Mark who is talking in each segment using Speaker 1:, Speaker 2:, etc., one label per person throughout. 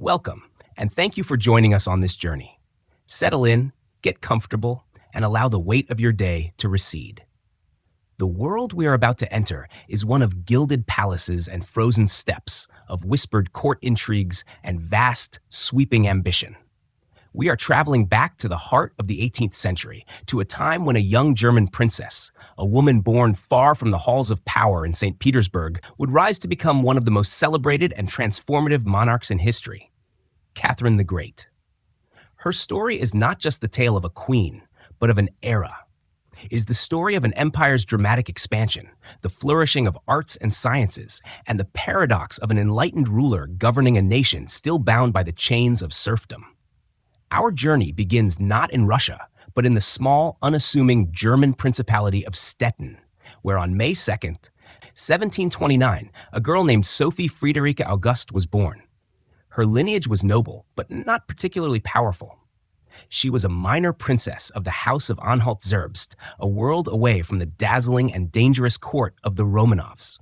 Speaker 1: Welcome, and thank you for joining us on this journey. Settle in, get comfortable, and allow the weight of your day to recede. The world we are about to enter is one of gilded palaces and frozen steppes, of whispered court intrigues and vast, sweeping ambition. We are traveling back to the heart of the 18th century, to a time when a young German princess, a woman born far from the halls of power in St. Petersburg, would rise to become one of the most celebrated and transformative monarchs in history, Catherine the Great. Her story is not just the tale of a queen, but of an era. It is the story of an empire's dramatic expansion, the flourishing of arts and sciences, and the paradox of an enlightened ruler governing a nation still bound by the chains of serfdom. Our journey begins not in Russia, but in the small, unassuming German principality of Stettin, where on May 2nd, 1729, a girl named Sophie Friederike Auguste was born. Her lineage was noble, but not particularly powerful. She was a minor princess of the House of Anhalt-Zerbst, a world away from the dazzling and dangerous court of the Romanovs.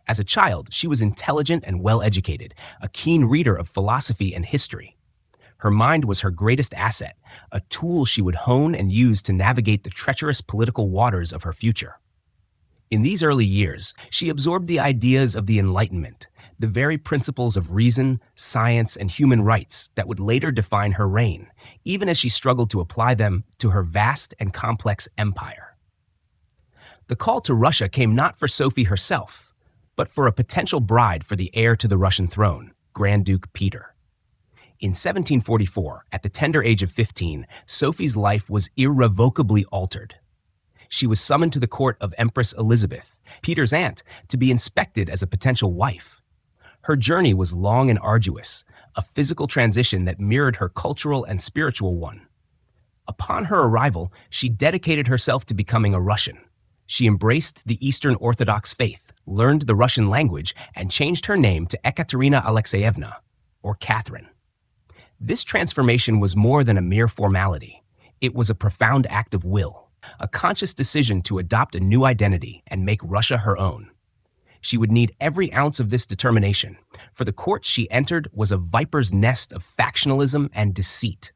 Speaker 1: As a child, she was intelligent and well-educated, a keen reader of philosophy and history. Her mind was her greatest asset, a tool she would hone and use to navigate the treacherous political waters of her future. In these early years, she absorbed the ideas of the Enlightenment, the very principles of reason, science, and human rights that would later define her reign, even as she struggled to apply them to her vast and complex empire. The call to Russia came not for Sophie herself, but for a potential bride for the heir to the Russian throne, Grand Duke Peter. In 1744, at the tender age of 15, Sophie's life was irrevocably altered. She was summoned to the court of Empress Elizabeth, Peter's aunt, to be inspected as a potential wife. Her journey was long and arduous, a physical transition that mirrored her cultural and spiritual one. Upon her arrival, she dedicated herself to becoming a Russian. She embraced the Eastern Orthodox faith, learned the Russian language, and changed her name to Ekaterina Alexeyevna, or Catherine. This transformation was more than a mere formality. It was a profound act of will, a conscious decision to adopt a new identity and make Russia her own. She would need every ounce of this determination, for the court she entered was a viper's nest of factionalism and deceit.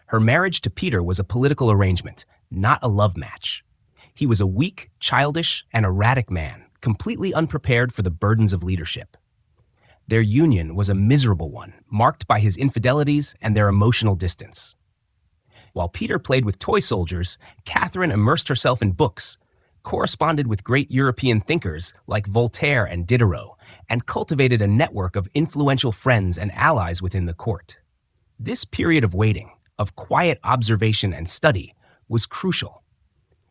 Speaker 1: Her marriage to Peter was a political arrangement, not a love match. He was a weak, childish, and erratic man, completely unprepared for the burdens of leadership. Their union was a miserable one, marked by his infidelities and their emotional distance. While Peter played with toy soldiers, Catherine immersed herself in books, corresponded with great European thinkers like Voltaire and Diderot, and cultivated a network of influential friends and allies within the court. This period of waiting, of quiet observation and study, was crucial.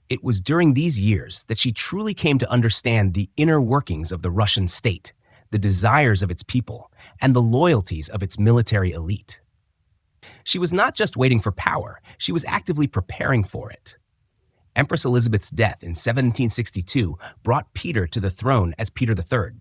Speaker 1: It was during these years that she truly came to understand the inner workings of the Russian state, the desires of its people, and the loyalties of its military elite. She was not just waiting for power, she was actively preparing for it. Empress Elizabeth's death in 1762 brought Peter to the throne as Peter III.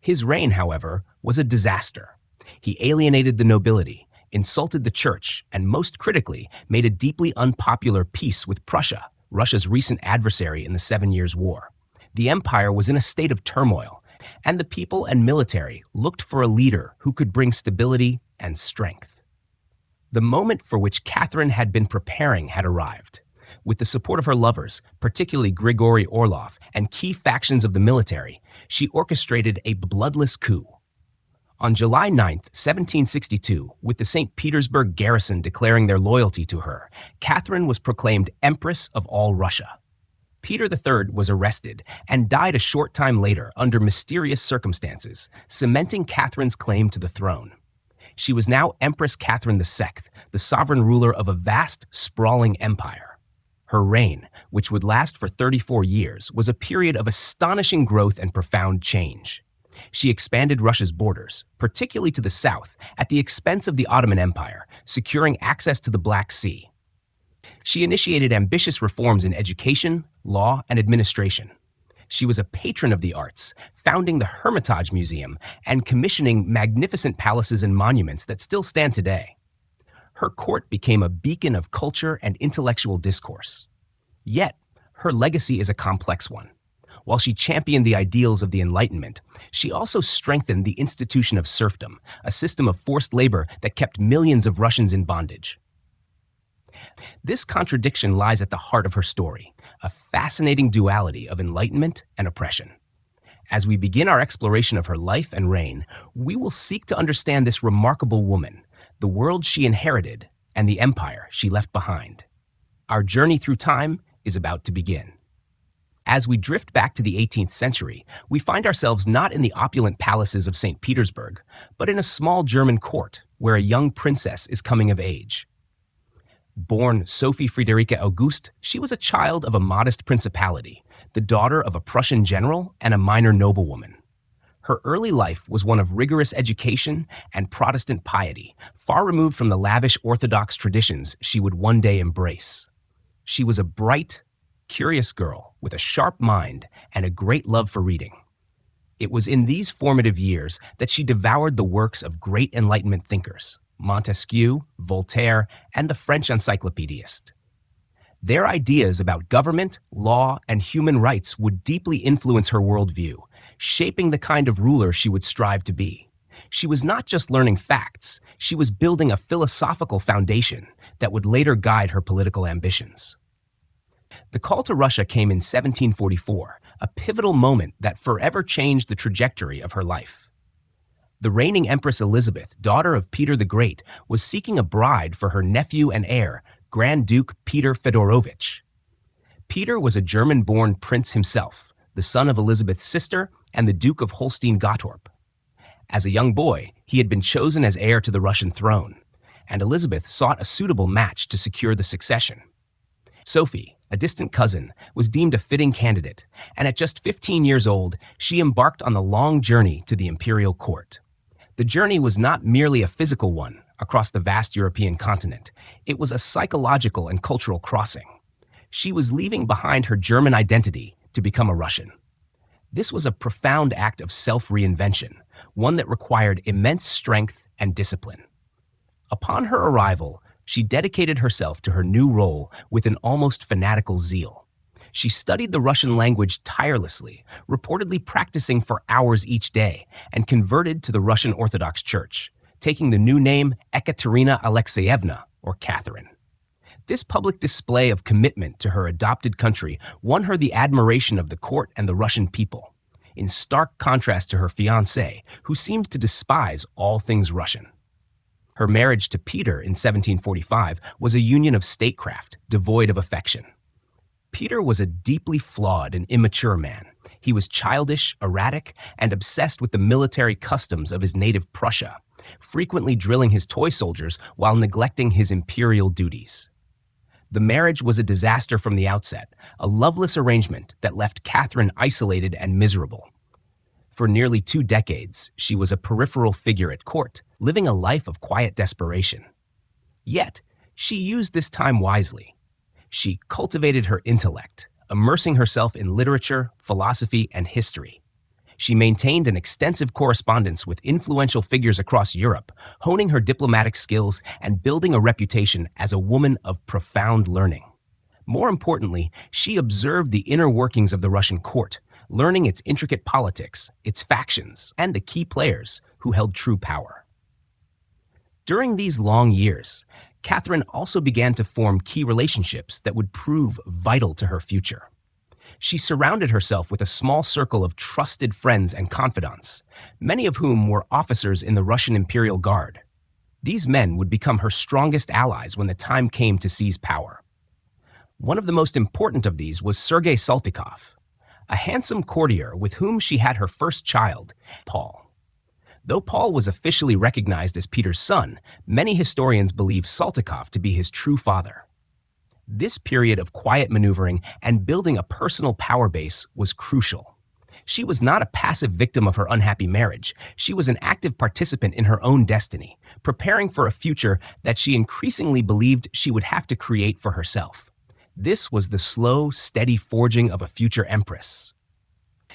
Speaker 1: His reign, however, was a disaster. He alienated the nobility, insulted the church, and most critically, made a deeply unpopular peace with Prussia, Russia's recent adversary in the 7 Years' War. The empire was in a state of turmoil, and the people and military looked for a leader who could bring stability and strength. The moment for which Catherine had been preparing had arrived. With the support of her lovers, particularly Grigory Orlov, and key factions of the military, she orchestrated a bloodless coup. On July 9, 1762, with the St. Petersburg garrison declaring their loyalty to her, Catherine was proclaimed Empress of all Russia. Peter III was arrested and died a short time later under mysterious circumstances, cementing Catherine's claim to the throne. She was now Empress Catherine II, the sovereign ruler of a vast, sprawling empire. Her reign, which would last for 34 years, was a period of astonishing growth and profound change. She expanded Russia's borders, particularly to the south, at the expense of the Ottoman Empire, securing access to the Black Sea. She initiated ambitious reforms in education, law, and administration. She was a patron of the arts, founding the Hermitage Museum and commissioning magnificent palaces and monuments that still stand today. Her court became a beacon of culture and intellectual discourse. Yet, her legacy is a complex one. While she championed the ideals of the Enlightenment, she also strengthened the institution of serfdom, a system of forced labor that kept millions of Russians in bondage. This contradiction lies at the heart of her story, a fascinating duality of enlightenment and oppression. As we begin our exploration of her life and reign, we will seek to understand this remarkable woman, the world she inherited, and the empire she left behind. Our journey through time is about to begin. As we drift back to the 18th century, we find ourselves not in the opulent palaces of St. Petersburg, but in a small German court where a young princess is coming of age. Born Sophie Friederike August, she was a child of a modest principality, the daughter of a Prussian general and a minor noblewoman. Her early life was one of rigorous education and Protestant piety, far removed from the lavish Orthodox traditions she would one day embrace. She was a bright, curious girl with a sharp mind and a great love for reading. It was in these formative years that she devoured the works of great Enlightenment thinkers, Montesquieu, Voltaire, and the French encyclopedist. Their ideas about government, law, and human rights would deeply influence her worldview, shaping the kind of ruler she would strive to be. She was not just learning facts, she was building a philosophical foundation that would later guide her political ambitions. The call to Russia came in 1744, a pivotal moment that forever changed the trajectory of her life. The reigning Empress Elizabeth, daughter of Peter the Great, was seeking a bride for her nephew and heir, Grand Duke Peter Fedorovich. Peter was a German-born prince himself, the son of Elizabeth's sister and the Duke of Holstein-Gottorp. As a young boy, he had been chosen as heir to the Russian throne, and Elizabeth sought a suitable match to secure the succession. Sophie, a distant cousin, was deemed a fitting candidate, and at just 15 years old, she embarked on the long journey to the imperial court. The journey was not merely a physical one across the vast European continent. It was a psychological and cultural crossing. She was leaving behind her German identity to become a Russian. This was a profound act of self-reinvention, one that required immense strength and discipline. Upon her arrival, she dedicated herself to her new role with an almost fanatical zeal. She studied the Russian language tirelessly, reportedly practicing for hours each day, and converted to the Russian Orthodox Church, taking the new name Ekaterina Alexeyevna, or Catherine. This public display of commitment to her adopted country won her the admiration of the court and the Russian people, in stark contrast to her fiancé, who seemed to despise all things Russian. Her marriage to Peter in 1745 was a union of statecraft, devoid of affection. Peter was a deeply flawed and immature man. He was childish, erratic, and obsessed with the military customs of his native Prussia, frequently drilling his toy soldiers while neglecting his imperial duties. The marriage was a disaster from the outset, a loveless arrangement that left Catherine isolated and miserable. For nearly 2 decades, she was a peripheral figure at court, living a life of quiet desperation. Yet, she used this time wisely. She cultivated her intellect, immersing herself in literature, philosophy, and history. She maintained an extensive correspondence with influential figures across Europe, honing her diplomatic skills and building a reputation as a woman of profound learning. More importantly, she observed the inner workings of the Russian court, learning its intricate politics, its factions, and the key players who held true power. During these long years, Catherine also began to form key relationships that would prove vital to her future. She surrounded herself with a small circle of trusted friends and confidants, many of whom were officers in the Russian Imperial Guard. These men would become her strongest allies when the time came to seize power. One of the most important of these was Sergei Saltykov, a handsome courtier with whom she had her first child, Paul. Though Paul was officially recognized as Peter's son, many historians believe Saltykov to be his true father. This period of quiet maneuvering and building a personal power base was crucial. She was not a passive victim of her unhappy marriage. She was an active participant in her own destiny, preparing for a future that she increasingly believed she would have to create for herself. This was the slow, steady forging of a future empress.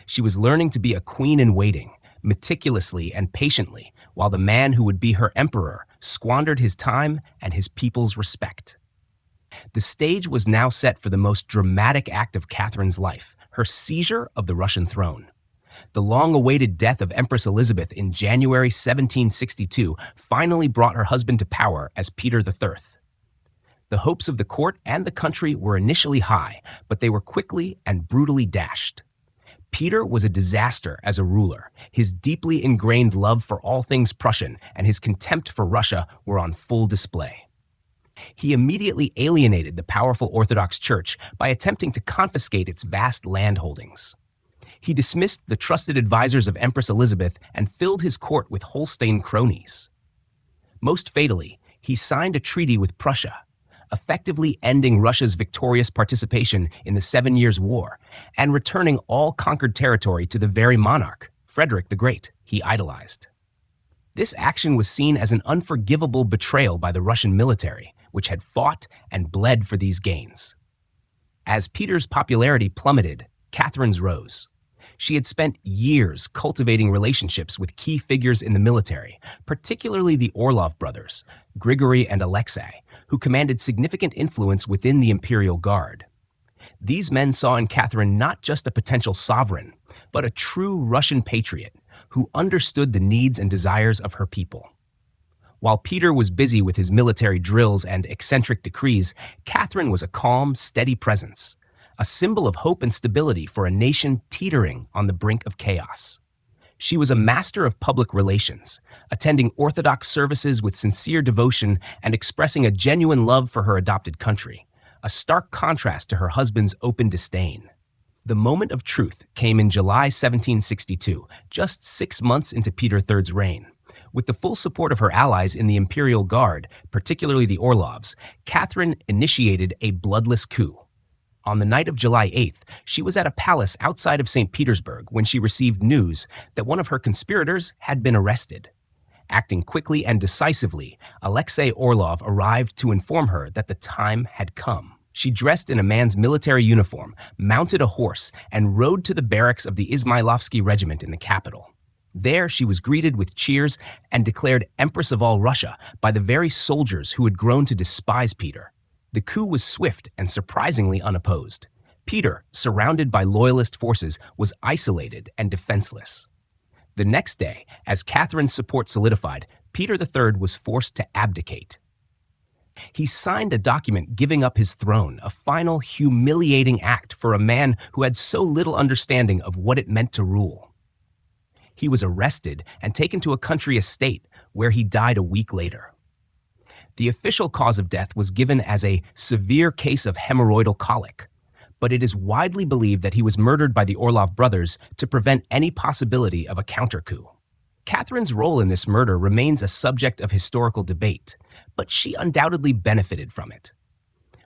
Speaker 1: She was learning to be a queen in waiting, meticulously and patiently, while the man who would be her emperor squandered his time and his people's respect. The stage was now set for the most dramatic act of Catherine's life, her seizure of the Russian throne. The long-awaited death of Empress Elizabeth in January 1762 finally brought her husband to power as Peter III. The hopes of the court and the country were initially high, but they were quickly and brutally dashed. Peter was a disaster as a ruler. His deeply ingrained love for all things Prussian and his contempt for Russia were on full display. He immediately alienated the powerful Orthodox Church by attempting to confiscate its vast land holdings. He dismissed the trusted advisors of Empress Elizabeth and filled his court with Holstein cronies. Most fatally, he signed a treaty with Prussia, effectively ending Russia's victorious participation in the 7 Years' War and returning all conquered territory to the very monarch, Frederick the Great, he idolized. This action was seen as an unforgivable betrayal by the Russian military, which had fought and bled for these gains. As Peter's popularity plummeted, Catherine's rose. She had spent years cultivating relationships with key figures in the military, particularly the Orlov brothers, Grigory and Alexei, who commanded significant influence within the imperial guard. These men saw in Catherine not just a potential sovereign, but a true Russian patriot who understood the needs and desires of her people. While Peter was busy with his military drills and eccentric decrees, Catherine was a calm, steady presence, a symbol of hope and stability for a nation teetering on the brink of chaos. She was a master of public relations, attending Orthodox services with sincere devotion and expressing a genuine love for her adopted country, a stark contrast to her husband's open disdain. The moment of truth came in July 1762, just 6 months into Peter III's reign. With the full support of her allies in the Imperial Guard, particularly the Orlovs, Catherine initiated a bloodless coup. On the night of July 8th, she was at a palace outside of St. Petersburg when she received news that one of her conspirators had been arrested. Acting quickly and decisively, Alexei Orlov arrived to inform her that the time had come. She dressed in a man's military uniform, mounted a horse, and rode to the barracks of the Izmailovsky regiment in the capital. There, she was greeted with cheers and declared Empress of all Russia by the very soldiers who had grown to despise Peter. The coup was swift and surprisingly unopposed. Peter, surrounded by loyalist forces, was isolated and defenseless. The next day, as Catherine's support solidified, Peter III was forced to abdicate. He signed a document giving up his throne, a final humiliating act for a man who had so little understanding of what it meant to rule. He was arrested and taken to a country estate, where he died a week later. The official cause of death was given as a severe case of hemorrhoidal colic, but it is widely believed that he was murdered by the Orlov brothers to prevent any possibility of a counter-coup. Catherine's role in this murder remains a subject of historical debate, but she undoubtedly benefited from it.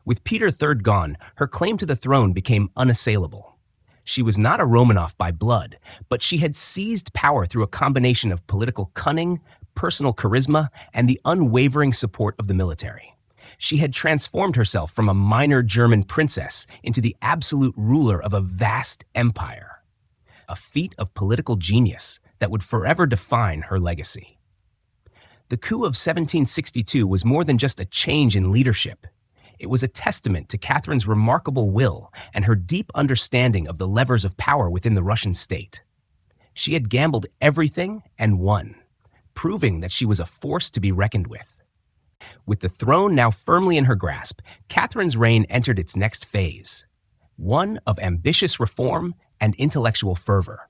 Speaker 1: With Peter III gone, her claim to the throne became unassailable. She was not a Romanov by blood, but she had seized power through a combination of political cunning, personal charisma, and the unwavering support of the military. She had transformed herself from a minor German princess into the absolute ruler of a vast empire, a feat of political genius that would forever define her legacy. The coup of 1762 was more than just a change in leadership. It was a testament to Catherine's remarkable will and her deep understanding of the levers of power within the Russian state. She had gambled everything and won, proving that she was a force to be reckoned with. With the throne now firmly in her grasp, Catherine's reign entered its next phase, one of ambitious reform and intellectual fervor.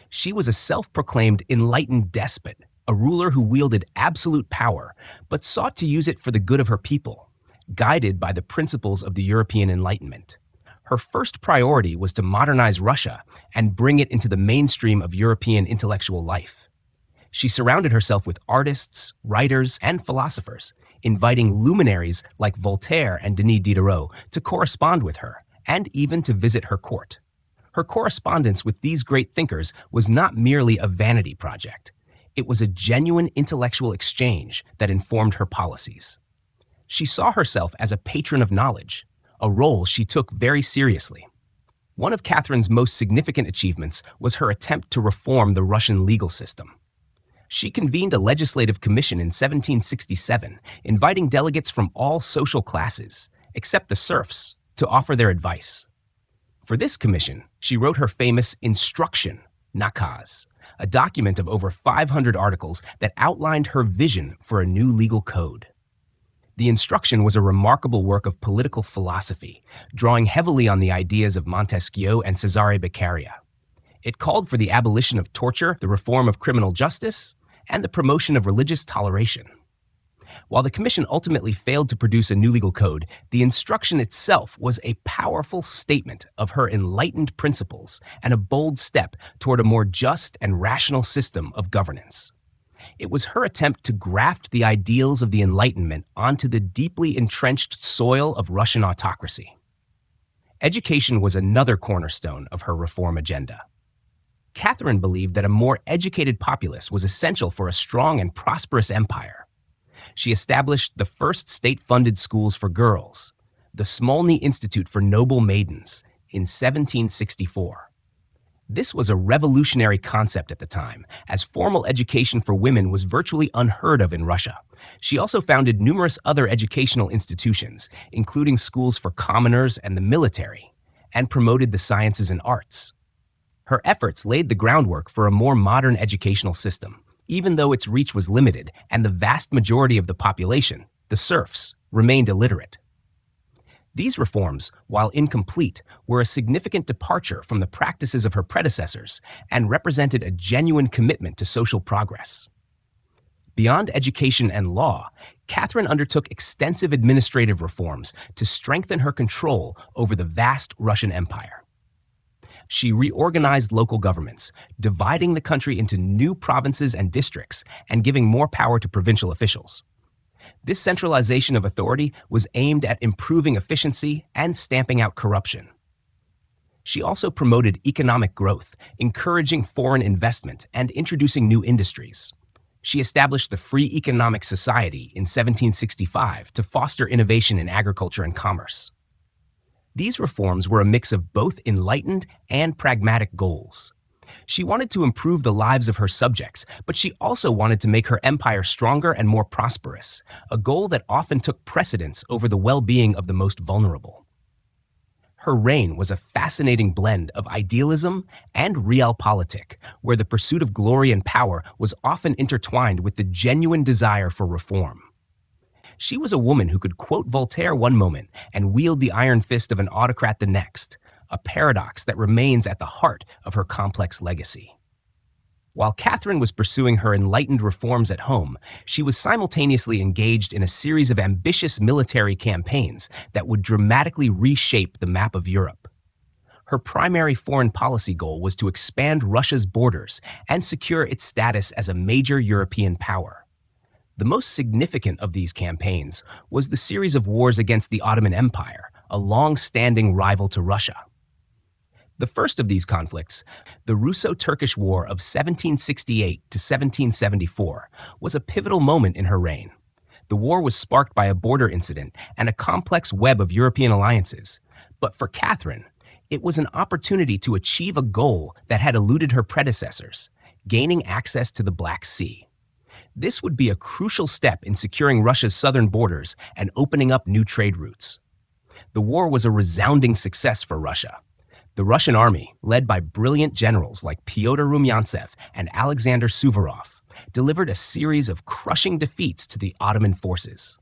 Speaker 1: She was a self-proclaimed enlightened despot, a ruler who wielded absolute power, but sought to use it for the good of her people, guided by the principles of the European Enlightenment. Her first priority was to modernize Russia and bring it into the mainstream of European intellectual life. She surrounded herself with artists, writers, and philosophers, inviting luminaries like Voltaire and Denis Diderot to correspond with her, and even to visit her court. Her correspondence with these great thinkers was not merely a vanity project. It was a genuine intellectual exchange that informed her policies. She saw herself as a patron of knowledge, a role she took very seriously. One of Catherine's most significant achievements was her attempt to reform the Russian legal system. She convened a legislative commission in 1767, inviting delegates from all social classes, except the serfs, to offer their advice. For this commission, she wrote her famous Instruction, Nakaz, a document of over 500 articles that outlined her vision for a new legal code. The Instruction was a remarkable work of political philosophy, drawing heavily on the ideas of Montesquieu and Cesare Beccaria. It called for the abolition of torture, the reform of criminal justice, and the promotion of religious toleration. While the Commission ultimately failed to produce a new legal code, the Instruction itself was a powerful statement of her enlightened principles and a bold step toward a more just and rational system of governance. It was her attempt to graft the ideals of the Enlightenment onto the deeply entrenched soil of Russian autocracy. Education was another cornerstone of her reform agenda. Catherine believed that a more educated populace was essential for a strong and prosperous empire. She established the first state-funded schools for girls, the Smolny Institute for Noble Maidens, in 1764. This was a revolutionary concept at the time, as formal education for women was virtually unheard of in Russia. She also founded numerous other educational institutions, including schools for commoners and the military, and promoted the sciences and arts. Her efforts laid the groundwork for a more modern educational system, even though its reach was limited and the vast majority of the population, the serfs, remained illiterate. These reforms, while incomplete, were a significant departure from the practices of her predecessors and represented a genuine commitment to social progress. Beyond education and law, Catherine undertook extensive administrative reforms to strengthen her control over the vast Russian Empire. She reorganized local governments, dividing the country into new provinces and districts and giving more power to provincial officials. This centralization of authority was aimed at improving efficiency and stamping out corruption. She also promoted economic growth, encouraging foreign investment and introducing new industries. She established the Free Economic Society in 1765 to foster innovation in agriculture and commerce. These reforms were a mix of both enlightened and pragmatic goals. She wanted to improve the lives of her subjects, but she also wanted to make her empire stronger and more prosperous, a goal that often took precedence over the well-being of the most vulnerable. Her reign was a fascinating blend of idealism and realpolitik, where the pursuit of glory and power was often intertwined with the genuine desire for reform. She was a woman who could quote Voltaire one moment and wield the iron fist of an autocrat the next, a paradox that remains at the heart of her complex legacy. While Catherine was pursuing her enlightened reforms at home, she was simultaneously engaged in a series of ambitious military campaigns that would dramatically reshape the map of Europe. Her primary foreign policy goal was to expand Russia's borders and secure its status as a major European power. The most significant of these campaigns was the series of wars against the Ottoman Empire, a long-standing rival to Russia. The first of these conflicts, the Russo-Turkish War of 1768 to 1774, was a pivotal moment in her reign. The war was sparked by a border incident and a complex web of European alliances. But for Catherine, it was an opportunity to achieve a goal that had eluded her predecessors, gaining access to the Black Sea. This would be a crucial step in securing Russia's southern borders and opening up new trade routes. The war was a resounding success for Russia. The Russian army, led by brilliant generals like Pyotr Rumyantsev and Alexander Suvorov, delivered a series of crushing defeats to the Ottoman forces.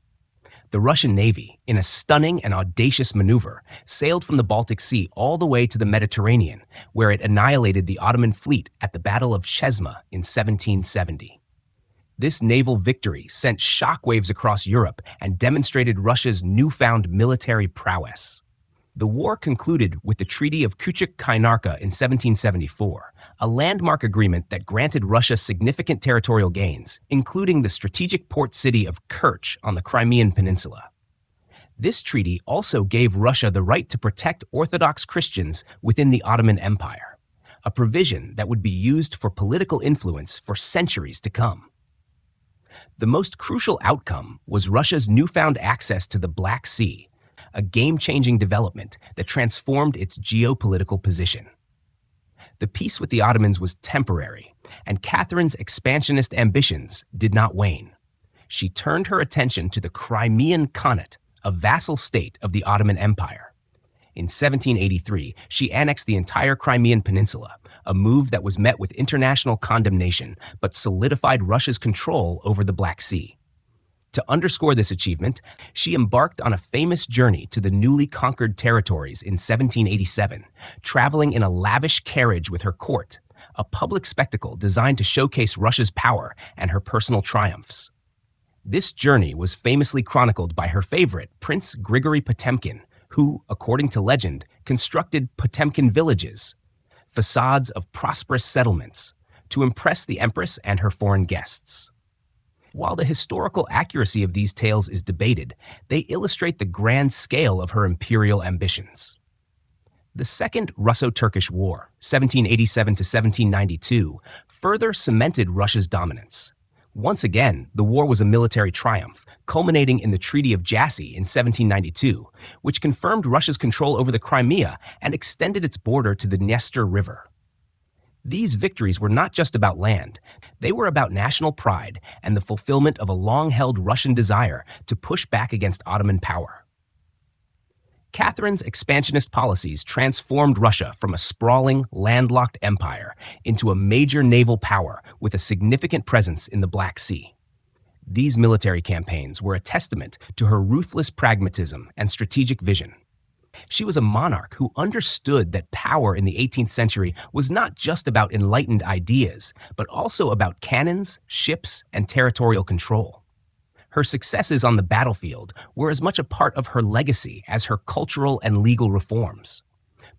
Speaker 1: The Russian Navy, in a stunning and audacious maneuver, sailed from the Baltic Sea all the way to the Mediterranean, where it annihilated the Ottoman fleet at the Battle of Chesma in 1770. This naval victory sent shockwaves across Europe and demonstrated Russia's newfound military prowess. The war concluded with the Treaty of Kuchuk-Kainarka in 1774, a landmark agreement that granted Russia significant territorial gains, including the strategic port city of Kerch on the Crimean Peninsula. This treaty also gave Russia the right to protect Orthodox Christians within the Ottoman Empire, a provision that would be used for political influence for centuries to come. The most crucial outcome was Russia's newfound access to the Black Sea, a game-changing development that transformed its geopolitical position. The peace with the Ottomans was temporary, and Catherine's expansionist ambitions did not wane. She turned her attention to the Crimean Khanate, a vassal state of the Ottoman Empire. In 1783, she annexed the entire Crimean Peninsula, a move that was met with international condemnation but solidified Russia's control over the Black Sea. To underscore this achievement, she embarked on a famous journey to the newly conquered territories in 1787, traveling in a lavish carriage with her court, a public spectacle designed to showcase Russia's power and her personal triumphs. This journey was famously chronicled by her favorite, Prince Grigory Potemkin, who, according to legend, constructed Potemkin villages, facades of prosperous settlements, to impress the empress and her foreign guests. While the historical accuracy of these tales is debated, they illustrate the grand scale of her imperial ambitions. The Second Russo-Turkish War, 1787 to 1792, further cemented Russia's dominance. Once again, the war was a military triumph, culminating in the Treaty of Jassy in 1792, which confirmed Russia's control over the Crimea and extended its border to the Dniester River. These victories were not just about land, they were about national pride and the fulfillment of a long-held Russian desire to push back against Ottoman power. Catherine's expansionist policies transformed Russia from a sprawling, landlocked empire into a major naval power with a significant presence in the Black Sea. These military campaigns were a testament to her ruthless pragmatism and strategic vision. She was a monarch who understood that power in the 18th century was not just about enlightened ideas, but also about cannons, ships, and territorial control. Her successes on the battlefield were as much a part of her legacy as her cultural and legal reforms,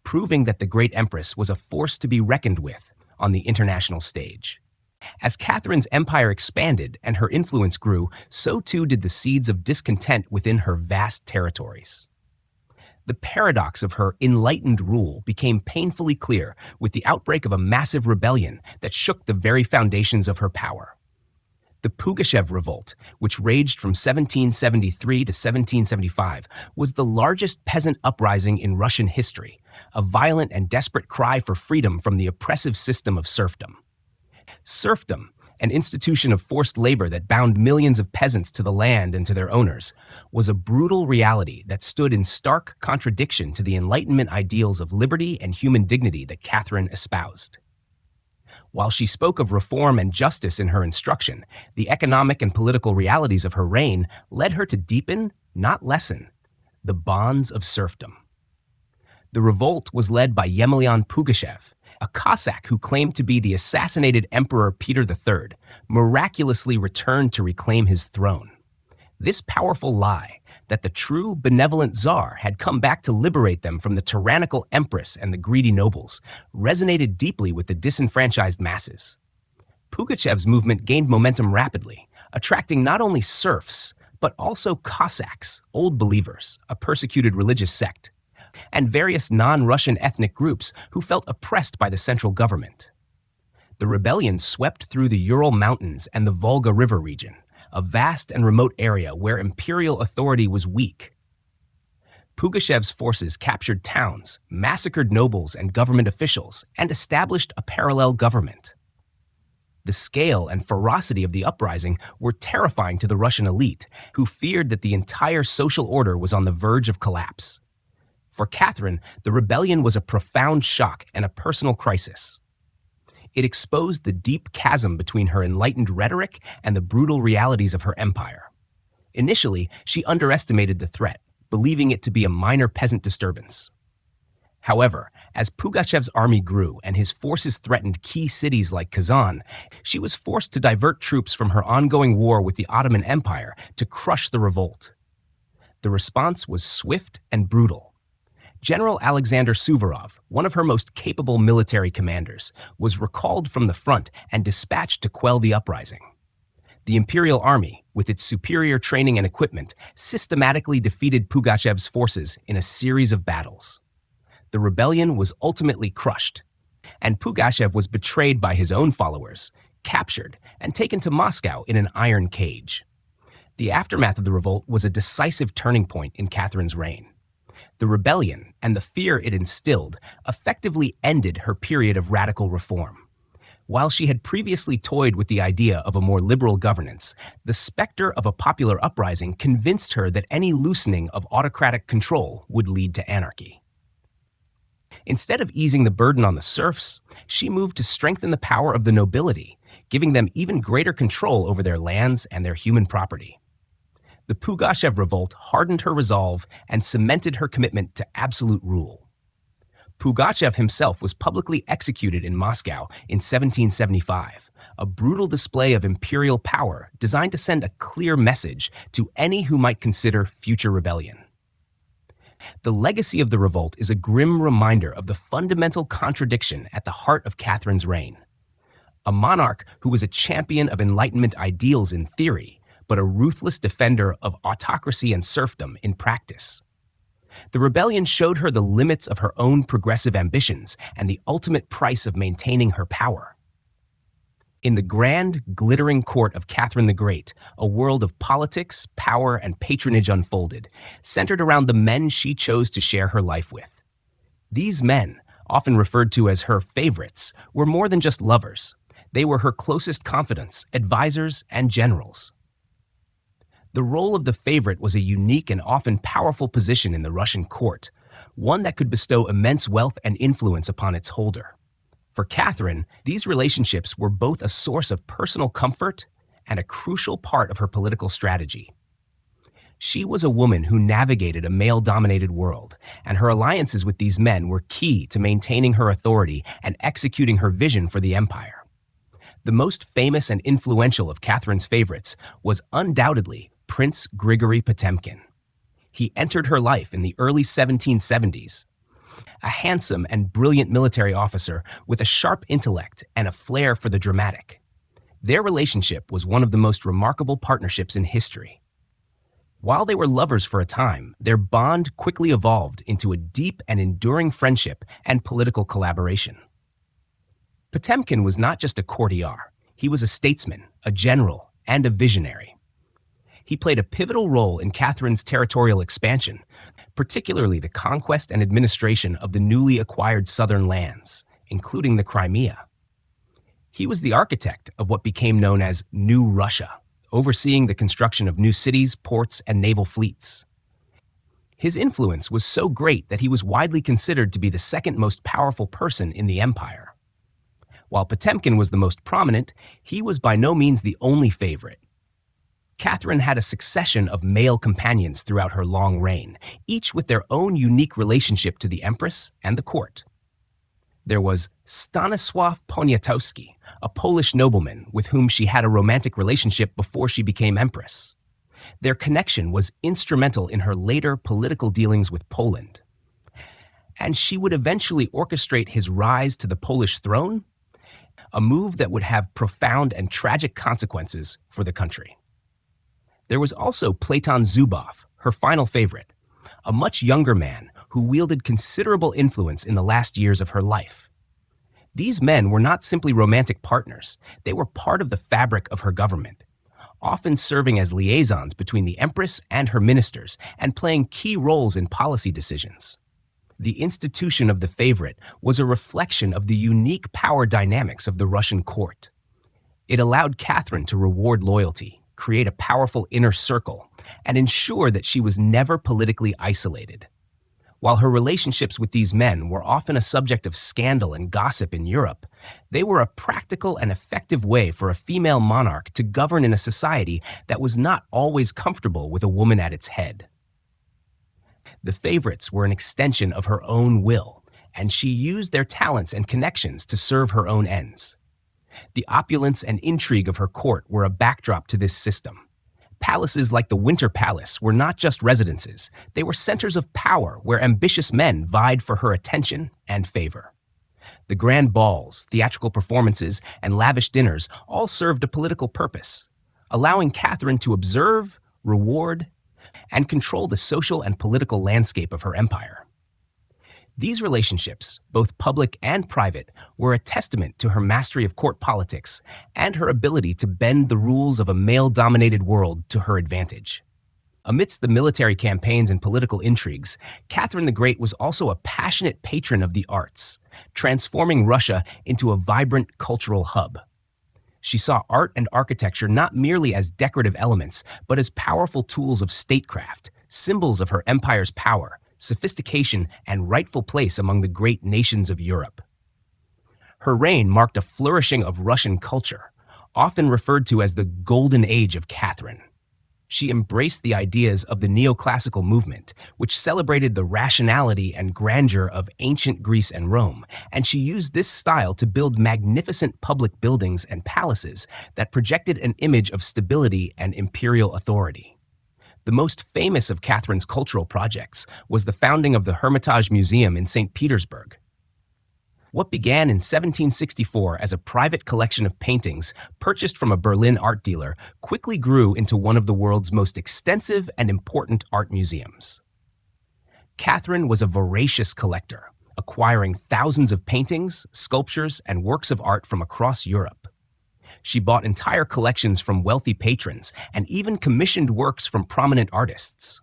Speaker 1: proving that the great empress was a force to be reckoned with on the international stage. As Catherine's empire expanded and her influence grew, so too did the seeds of discontent within her vast territories. The paradox of her enlightened rule became painfully clear with the outbreak of a massive rebellion that shook the very foundations of her power. The Pugachev Revolt, which raged from 1773 to 1775, was the largest peasant uprising in Russian history, a violent and desperate cry for freedom from the oppressive system of serfdom. Serfdom, an institution of forced labor that bound millions of peasants to the land and to their owners, was a brutal reality that stood in stark contradiction to the Enlightenment ideals of liberty and human dignity that Catherine espoused. While she spoke of reform and justice in her instruction, the economic and political realities of her reign led her to deepen, not lessen, the bonds of serfdom. The revolt was led by Yemelyan Pugachev, a Cossack who claimed to be the assassinated Emperor Peter III, miraculously returned to reclaim his throne. This powerful lie, that the true benevolent Tsar had come back to liberate them from the tyrannical empress and the greedy nobles, resonated deeply with the disenfranchised masses. Pugachev's movement gained momentum rapidly, attracting not only serfs, but also Cossacks, old believers, a persecuted religious sect, and various non-Russian ethnic groups who felt oppressed by the central government. The rebellion swept through the Ural Mountains and the Volga River region, a vast and remote area where imperial authority was weak. Pugachev's forces captured towns, massacred nobles and government officials, and established a parallel government. The scale and ferocity of the uprising were terrifying to the Russian elite, who feared that the entire social order was on the verge of collapse. For Catherine, the rebellion was a profound shock and a personal crisis. It exposed the deep chasm between her enlightened rhetoric and the brutal realities of her empire. Initially, she underestimated the threat, believing it to be a minor peasant disturbance. However, as Pugachev's army grew and his forces threatened key cities like Kazan, she was forced to divert troops from her ongoing war with the Ottoman Empire to crush the revolt. The response was swift and brutal. General Alexander Suvorov, one of her most capable military commanders, was recalled from the front and dispatched to quell the uprising. The Imperial Army, with its superior training and equipment, systematically defeated Pugachev's forces in a series of battles. The rebellion was ultimately crushed, and Pugachev was betrayed by his own followers, captured, and taken to Moscow in an iron cage. The aftermath of the revolt was a decisive turning point in Catherine's reign. The rebellion and the fear it instilled effectively ended her period of radical reform. While she had previously toyed with the idea of a more liberal governance, the specter of a popular uprising convinced her that any loosening of autocratic control would lead to anarchy. Instead of easing the burden on the serfs, she moved to strengthen the power of the nobility, giving them even greater control over their lands and their human property. The Pugachev Revolt hardened her resolve and cemented her commitment to absolute rule. Pugachev himself was publicly executed in Moscow in 1775, a brutal display of imperial power designed to send a clear message to any who might consider future rebellion. The legacy of the revolt is a grim reminder of the fundamental contradiction at the heart of Catherine's reign. A monarch who was a champion of Enlightenment ideals in theory, but a ruthless defender of autocracy and serfdom in practice. The rebellion showed her the limits of her own progressive ambitions and the ultimate price of maintaining her power. In the grand, glittering court of Catherine the Great, a world of politics, power, and patronage unfolded, centered around the men she chose to share her life with. These men, often referred to as her favorites, were more than just lovers. They were her closest confidants, advisors, and generals. The role of the favorite was a unique and often powerful position in the Russian court, one that could bestow immense wealth and influence upon its holder. For Catherine, these relationships were both a source of personal comfort and a crucial part of her political strategy. She was a woman who navigated a male-dominated world, and her alliances with these men were key to maintaining her authority and executing her vision for the empire. The most famous and influential of Catherine's favorites was undoubtedly Prince Grigory Potemkin. He entered her life in the early 1770s. A handsome and brilliant military officer with a sharp intellect and a flair for the dramatic. Their relationship was one of the most remarkable partnerships in history. While they were lovers for a time, their bond quickly evolved into a deep and enduring friendship and political collaboration. Potemkin was not just a courtier, he was a statesman, a general, and a visionary. He played a pivotal role in Catherine's territorial expansion, particularly the conquest and administration of the newly acquired southern lands, including the Crimea. He was the architect of what became known as New Russia, overseeing the construction of new cities, ports, and naval fleets. His influence was so great that he was widely considered to be the second most powerful person in the empire. While Potemkin was the most prominent, he was by no means the only favorite. Catherine had a succession of male companions throughout her long reign, each with their own unique relationship to the empress and the court. There was Stanisław Poniatowski, a Polish nobleman with whom she had a romantic relationship before she became empress. Their connection was instrumental in her later political dealings with Poland. And she would eventually orchestrate his rise to the Polish throne, a move that would have profound and tragic consequences for the country. There was also Platon Zubov, her final favorite, a much younger man who wielded considerable influence in the last years of her life. These men were not simply romantic partners, they were part of the fabric of her government, often serving as liaisons between the empress and her ministers and playing key roles in policy decisions. The institution of the favorite was a reflection of the unique power dynamics of the Russian court. It allowed Catherine to reward loyalty, create a powerful inner circle, and ensure that she was never politically isolated. While her relationships with these men were often a subject of scandal and gossip in Europe, they were a practical and effective way for a female monarch to govern in a society that was not always comfortable with a woman at its head. The favorites were an extension of her own will, and she used their talents and connections to serve her own ends. The opulence and intrigue of her court were a backdrop to this system. Palaces like the Winter Palace were not just residences, they were centers of power where ambitious men vied for her attention and favor. The grand balls, theatrical performances, and lavish dinners all served a political purpose, allowing Catherine to observe, reward, and control the social and political landscape of her empire. These relationships, both public and private, were a testament to her mastery of court politics and her ability to bend the rules of a male-dominated world to her advantage. Amidst the military campaigns and political intrigues, Catherine the Great was also a passionate patron of the arts, transforming Russia into a vibrant cultural hub. She saw art and architecture not merely as decorative elements, but as powerful tools of statecraft, symbols of her empire's power, sophistication, and rightful place among the great nations of Europe. Her reign marked a flourishing of Russian culture, often referred to as the Golden Age of Catherine. She embraced the ideas of the neoclassical movement, which celebrated the rationality and grandeur of ancient Greece and Rome, and she used this style to build magnificent public buildings and palaces that projected an image of stability and imperial authority. The most famous of Catherine's cultural projects was the founding of the Hermitage Museum in St. Petersburg. What began in 1764 as a private collection of paintings purchased from a Berlin art dealer quickly grew into one of the world's most extensive and important art museums. Catherine was a voracious collector, acquiring thousands of paintings, sculptures, and works of art from across Europe. She bought entire collections from wealthy patrons and even commissioned works from prominent artists.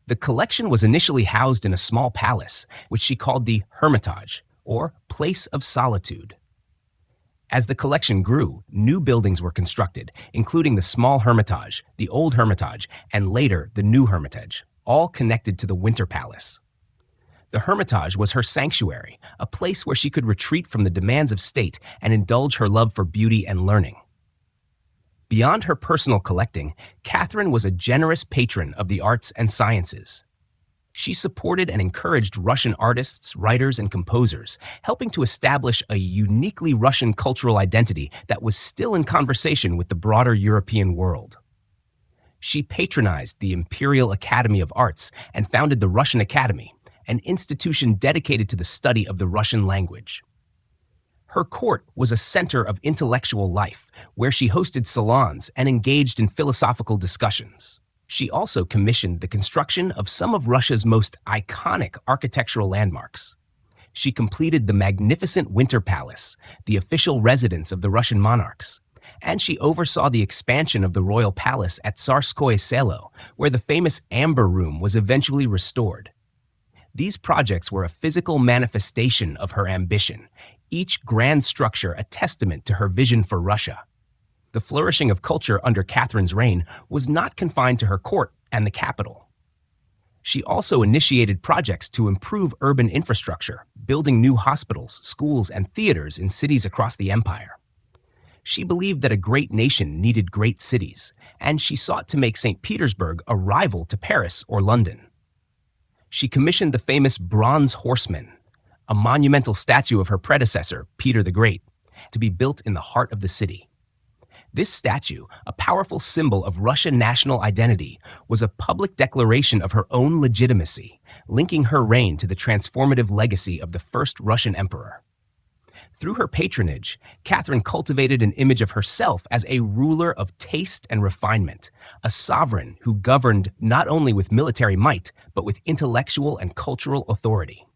Speaker 1: The collection was initially housed in a small palace, which she called the Hermitage, or place of solitude. As the collection grew, new buildings were constructed, including the small Hermitage, the old Hermitage, and later the new Hermitage, all connected to the Winter Palace. The Hermitage was her sanctuary, a place where she could retreat from the demands of state and indulge her love for beauty and learning. Beyond her personal collecting, Catherine was a generous patron of the arts and sciences. She supported and encouraged Russian artists, writers, and composers, helping to establish a uniquely Russian cultural identity that was still in conversation with the broader European world. She patronized the Imperial Academy of Arts and founded the Russian Academy, an institution dedicated to the study of the Russian language. Her court was a center of intellectual life, where she hosted salons and engaged in philosophical discussions. She also commissioned the construction of some of Russia's most iconic architectural landmarks. She completed the magnificent Winter Palace, the official residence of the Russian monarchs, and she oversaw the expansion of the royal palace at Tsarskoye Selo, where the famous Amber Room was eventually restored. These projects were a physical manifestation of her ambition, each grand structure a testament to her vision for Russia. The flourishing of culture under Catherine's reign was not confined to her court and the capital. She also initiated projects to improve urban infrastructure, building new hospitals, schools, and theaters in cities across the empire. She believed that a great nation needed great cities, and she sought to make St. Petersburg a rival to Paris or London. She commissioned the famous Bronze Horseman, a monumental statue of her predecessor, Peter the Great, to be built in the heart of the city. This statue, a powerful symbol of Russian national identity, was a public declaration of her own legitimacy, linking her reign to the transformative legacy of the first Russian emperor. Through her patronage, Catherine cultivated an image of herself as a ruler of taste and refinement, a sovereign who governed not only with military might, but with intellectual and cultural authority.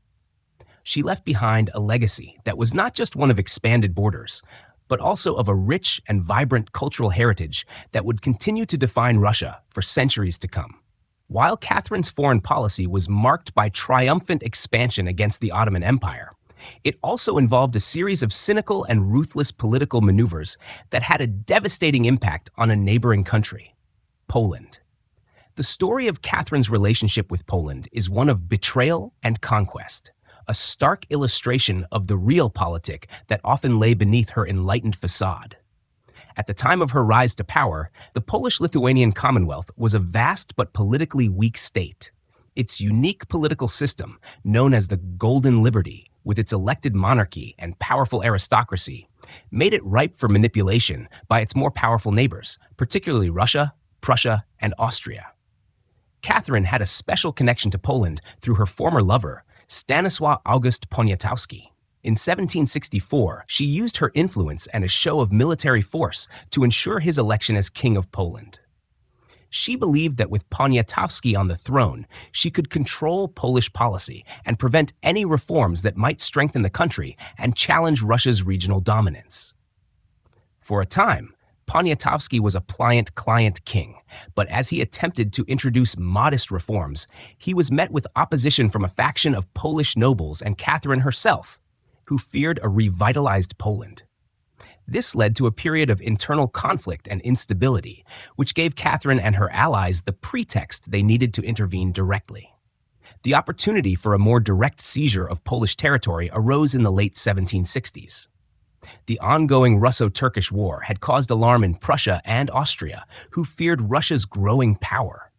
Speaker 1: She left behind a legacy that was not just one of expanded borders, but also of a rich and vibrant cultural heritage that would continue to define Russia for centuries to come. While Catherine's foreign policy was marked by triumphant expansion against the Ottoman Empire, it also involved a series of cynical and ruthless political maneuvers that had a devastating impact on a neighboring country, Poland. The story of Catherine's relationship with Poland is one of betrayal and conquest, a stark illustration of the realpolitik that often lay beneath her enlightened facade. At the time of her rise to power, the Polish-Lithuanian Commonwealth was a vast but politically weak state. Its unique political system, known as the Golden Liberty, with its elected monarchy and powerful aristocracy, made it ripe for manipulation by its more powerful neighbors, particularly Russia, Prussia, and Austria. Catherine had a special connection to Poland through her former lover, Stanisław August Poniatowski. In 1764, she used her influence and a show of military force to ensure his election as King of Poland. She believed that with Poniatowski on the throne, she could control Polish policy and prevent any reforms that might strengthen the country and challenge Russia's regional dominance. For a time, Poniatowski was a pliant client king, but as he attempted to introduce modest reforms, he was met with opposition from a faction of Polish nobles and Catherine herself, who feared a revitalized Poland. This led to a period of internal conflict and instability, which gave Catherine and her allies the pretext they needed to intervene directly. The opportunity for a more direct seizure of Polish territory arose in the late 1760s. The ongoing Russo-Turkish War had caused alarm in Prussia and Austria, who feared Russia's growing power.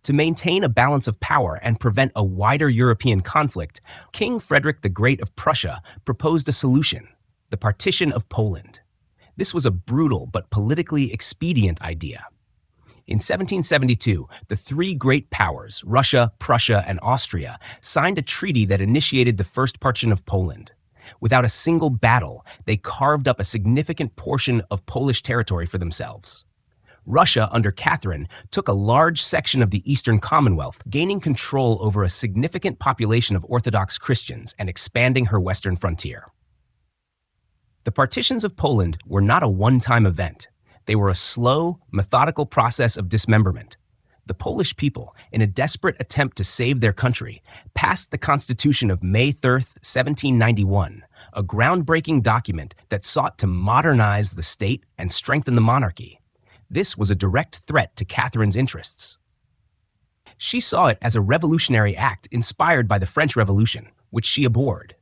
Speaker 1: To maintain a balance of power and prevent a wider European conflict, King Frederick the Great of Prussia proposed a solution: the partition of Poland. This was a brutal but politically expedient idea. In 1772, the three great powers, Russia, Prussia, and Austria, signed a treaty that initiated the first partition of Poland. Without a single battle, they carved up a significant portion of Polish territory for themselves. Russia, under Catherine, took a large section of the Eastern Commonwealth, gaining control over a significant population of Orthodox Christians and expanding her western frontier. The partitions of Poland were not a one-time event. They were a slow, methodical process of dismemberment. The Polish people, in a desperate attempt to save their country, passed the Constitution of May 3, 1791, a groundbreaking document that sought to modernize the state and strengthen the monarchy. This was a direct threat to Catherine's interests. She saw it as a revolutionary act inspired by the French Revolution, which she abhorred.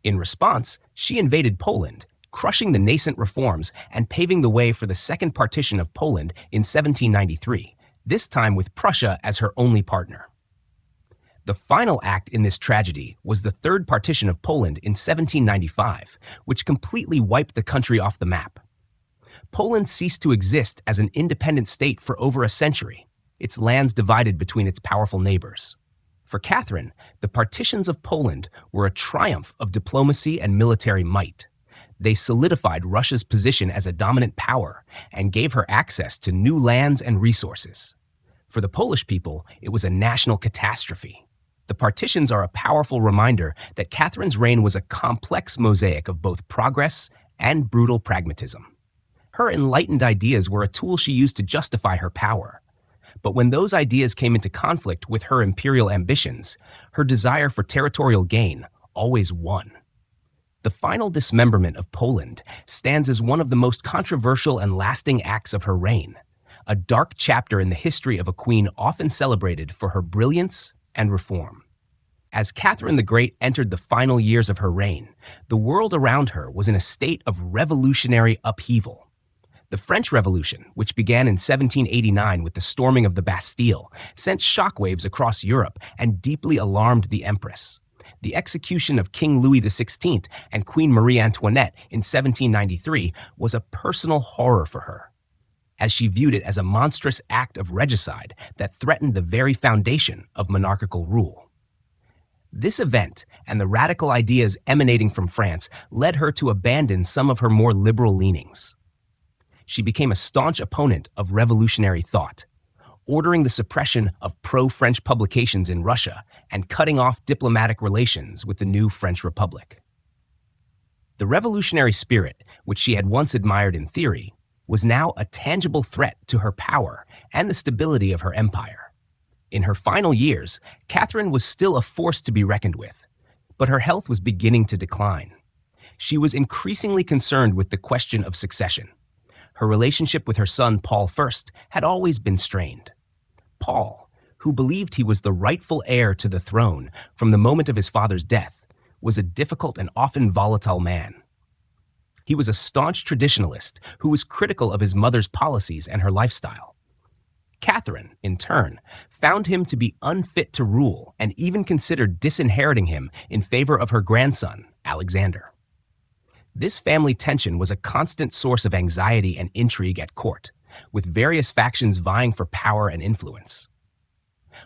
Speaker 1: In response, she invaded Poland, crushing the nascent reforms and paving the way for the Second Partition of Poland in 1793, this time with Prussia as her only partner. The final act in this tragedy was the Third Partition of Poland in 1795, which completely wiped the country off the map. Poland ceased to exist as an independent state for over a century, its lands divided between its powerful neighbors. For Catherine, the partitions of Poland were a triumph of diplomacy and military might. They solidified Russia's position as a dominant power and gave her access to new lands and resources. For the Polish people, it was a national catastrophe. The partitions are a powerful reminder that Catherine's reign was a complex mosaic of both progress and brutal pragmatism. Her enlightened ideas were a tool she used to justify her power. But when those ideas came into conflict with her imperial ambitions, her desire for territorial gain always won. The final dismemberment of Poland stands as one of the most controversial and lasting acts of her reign, a dark chapter in the history of a queen often celebrated for her brilliance and reform. As Catherine the Great entered the final years of her reign, the world around her was in a state of revolutionary upheaval. The French Revolution, which began in 1789 with the storming of the Bastille, sent shockwaves across Europe and deeply alarmed the Empress. The execution of King Louis XVI and Queen Marie Antoinette in 1793 was a personal horror for her, as she viewed it as a monstrous act of regicide that threatened the very foundation of monarchical rule. This event and the radical ideas emanating from France led her to abandon some of her more liberal leanings. She became a staunch opponent of revolutionary thought, ordering the suppression of pro-French publications in Russia and cutting off diplomatic relations with the new French Republic. The revolutionary spirit, which she had once admired in theory, was now a tangible threat to her power and the stability of her empire. In her final years, Catherine was still a force to be reckoned with, but her health was beginning to decline. She was increasingly concerned with the question of succession. Her relationship with her son Paul I had always been strained. Paul, who believed he was the rightful heir to the throne from the moment of his father's death, was a difficult and often volatile man. He was a staunch traditionalist who was critical of his mother's policies and her lifestyle. Catherine, in turn, found him to be unfit to rule and even considered disinheriting him in favor of her grandson, Alexander. This family tension was a constant source of anxiety and intrigue at court, with various factions vying for power and influence.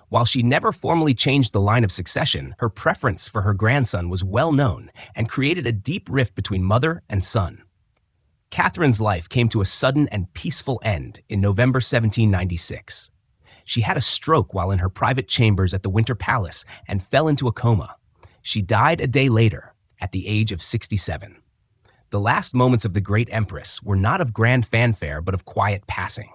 Speaker 1: While she never formally changed the line of succession, her preference for her grandson was well known and created a deep rift between mother and son. Catherine's life came to a sudden and peaceful end in November 1796. She had a stroke while in her private chambers at the Winter Palace and fell into a coma. She died a day later, at the age of 67. The last moments of the great empress were not of grand fanfare, but of quiet passing.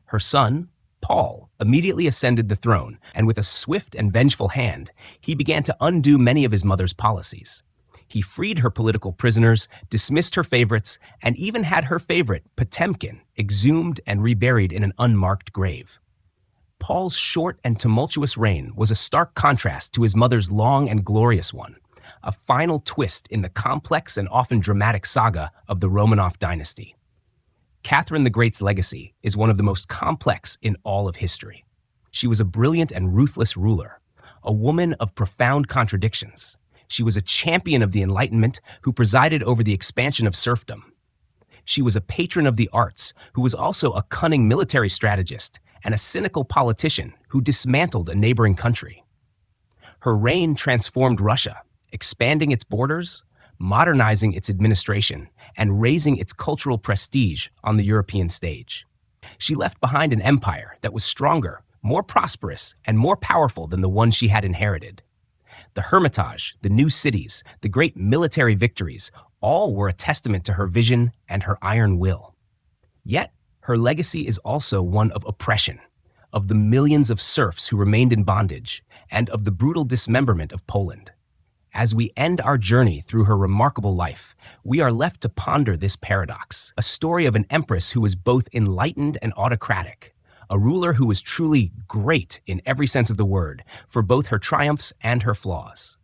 Speaker 1: Her son, Paul, immediately ascended the throne, and with a swift and vengeful hand, he began to undo many of his mother's policies. He freed her political prisoners, dismissed her favorites, and even had her favorite, Potemkin, exhumed and reburied in an unmarked grave. Paul's short and tumultuous reign was a stark contrast to his mother's long and glorious one, a final twist in the complex and often dramatic saga of the Romanov dynasty. Catherine the Great's legacy is one of the most complex in all of history. She was a brilliant and ruthless ruler, a woman of profound contradictions. She was a champion of the Enlightenment who presided over the expansion of serfdom. She was a patron of the arts who was also a cunning military strategist and a cynical politician who dismantled a neighboring country. Her reign transformed Russia, expanding its borders, modernizing its administration, and raising its cultural prestige on the European stage. She left behind an empire that was stronger, more prosperous, and more powerful than the one she had inherited. The Hermitage, the new cities, the great military victories, all were a testament to her vision and her iron will. Yet, her legacy is also one of oppression, of the millions of serfs who remained in bondage, and of the brutal dismemberment of Poland. As we end our journey through her remarkable life, we are left to ponder this paradox, a story of an empress who was both enlightened and autocratic, a ruler who was truly great in every sense of the word, for both her triumphs and her flaws.